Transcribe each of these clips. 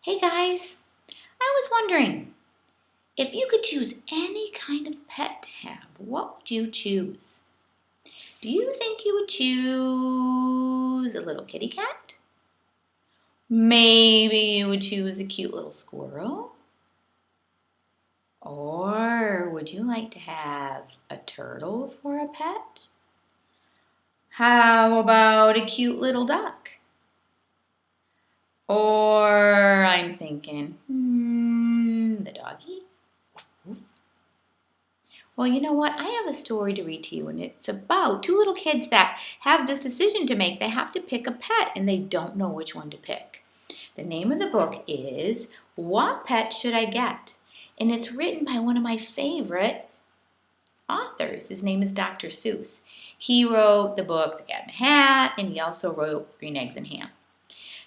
Hey guys, I was wondering, if you could choose any kind of pet to have, what would you choose? Do you think you would choose a little kitty cat? Maybe you would choose a cute little squirrel? Or would you like to have a turtle for a pet? How about a cute little duck? Or I'm thinking, the doggy? Well, you know what? I have a story to read to you, and it's about two little kids that have this decision to make. They have to pick a pet, and they don't know which one to pick. The name of the book is What Pet Should I Get? And it's written by one of my favorite authors. His name is Dr. Seuss. He wrote the book The Cat in the Hat, and he also wrote Green Eggs and Ham.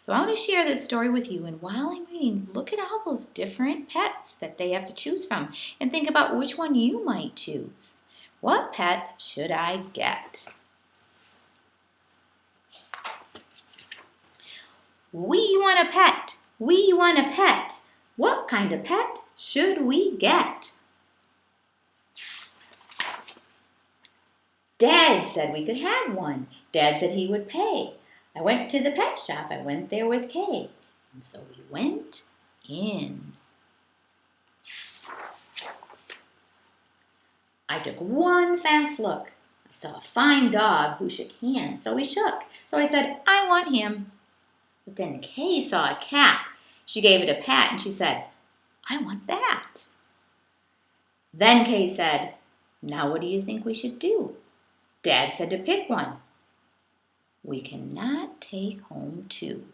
So I want to share this story with you, and while I'm reading, look at all those different pets that they have to choose from and think about which one you might choose. What pet should I get? We want a pet. We want a pet. What kind of pet should we get? Dad said we could have one. Dad said he would pay. I went to the pet shop. I went there with Kay. And so we went in. I took one fast look. I saw a fine dog who shook hands, so we shook. So I said, I want him. But then Kay saw a cat. She gave it a pat and she said, I want that. Then Kay said, now what do you think we should do? Dad said to pick one. We cannot take home two.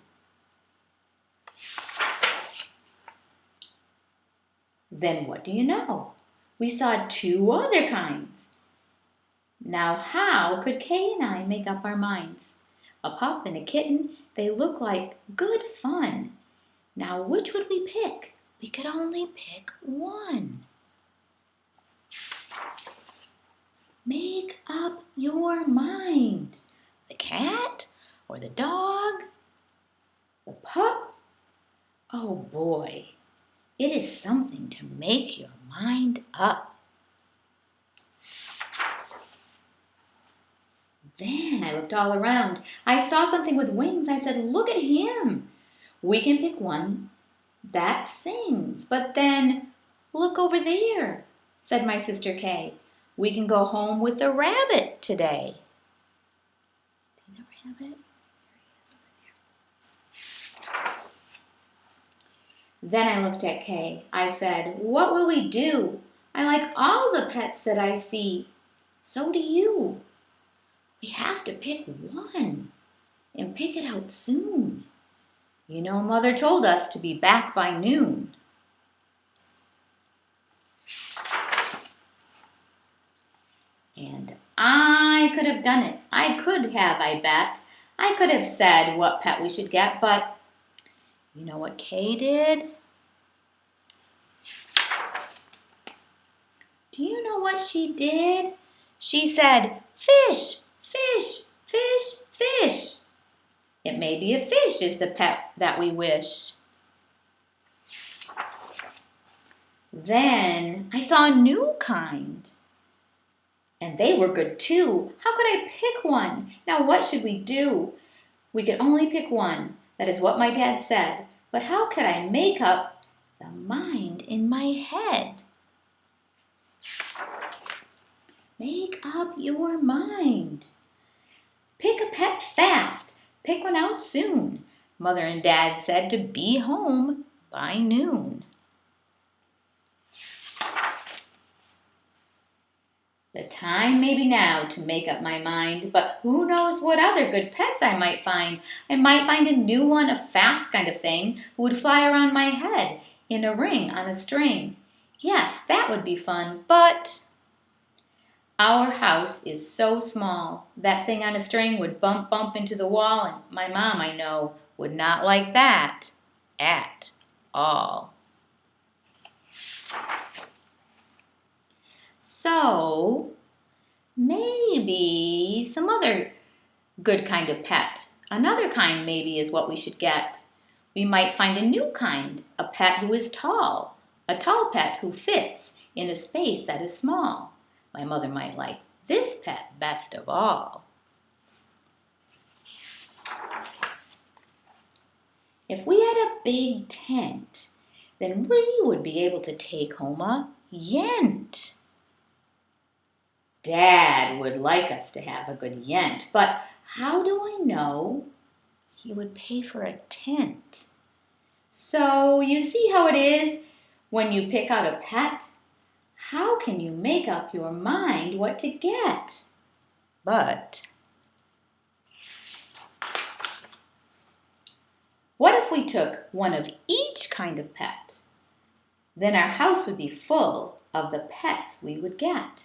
Then what do you know? We saw two other kinds. Now how could Kay and I make up our minds? A pup and a kitten, they look like good fun. Now which would we pick? We could only pick one. Make up your mind. The cat or the dog? The pup? Oh boy, it is something to make your mind up. Then I looked all around. I saw something with wings. I said, look at him. We can pick one that sings. But then, look over there, said my sister Kay. We can go home with the rabbit today. See the rabbit? There he is over there. Then I looked at Kay. I said, what will we do? I like all the pets that I see. So do you. We have to pick one and pick it out soon. You know, Mother told us to be back by noon. And I could have done it. I could have, I bet. I could have said what pet we should get, but you know what Kay did? Do you know what she did? She said, fish, fish, fish, fish. It may be a fish is the pet that we wish. Then I saw a new kind. And they were good too. How could I pick one? Now what should we do? We could only pick one. That is what my dad said. But how could I make up the mind in my head? Make up your mind. Pick a pet fast. Pick one out soon. Mother and Dad said to be home by noon. The time may be now to make up my mind, but who knows what other good pets I might find. I might find a new one, a fast kind of thing, who would fly around my head in a ring on a string. Yes, that would be fun, but our house is so small. That thing on a string would bump into the wall, and my mom, I know, would not like that at all. So, maybe some other good kind of pet. Another kind maybe is what we should get. We might find a new kind, a pet who is tall, a tall pet who fits in a space that is small. My mother might like this pet best of all. If we had a big tent, then we would be able to take home a yent. Dad would like us to have a good yent, but how do I know he would pay for a tent? So you see how it is when you pick out a pet? How can you make up your mind what to get? But what if we took one of each kind of pet? Then our house would be full of the pets we would get.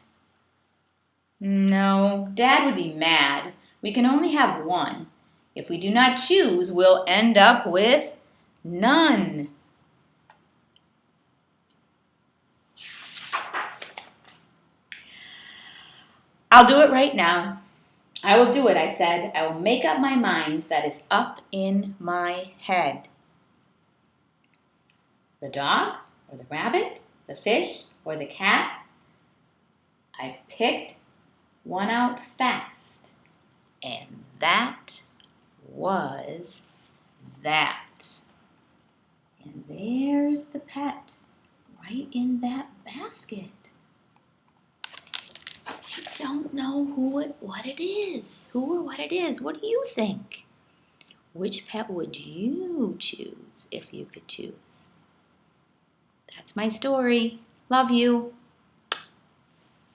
No, Dad would be mad. We can only have one. If we do not choose, we'll end up with none. I'll do it right now. I will do it, I said. I will make up my mind that is up in my head. The dog or the rabbit, the fish or the cat? I picked one out fast, and that was that. And there's the pet right in that basket. I don't know what it is. Who or what it is. What do you think? Which pet would you choose if you could choose? That's my story. Love you.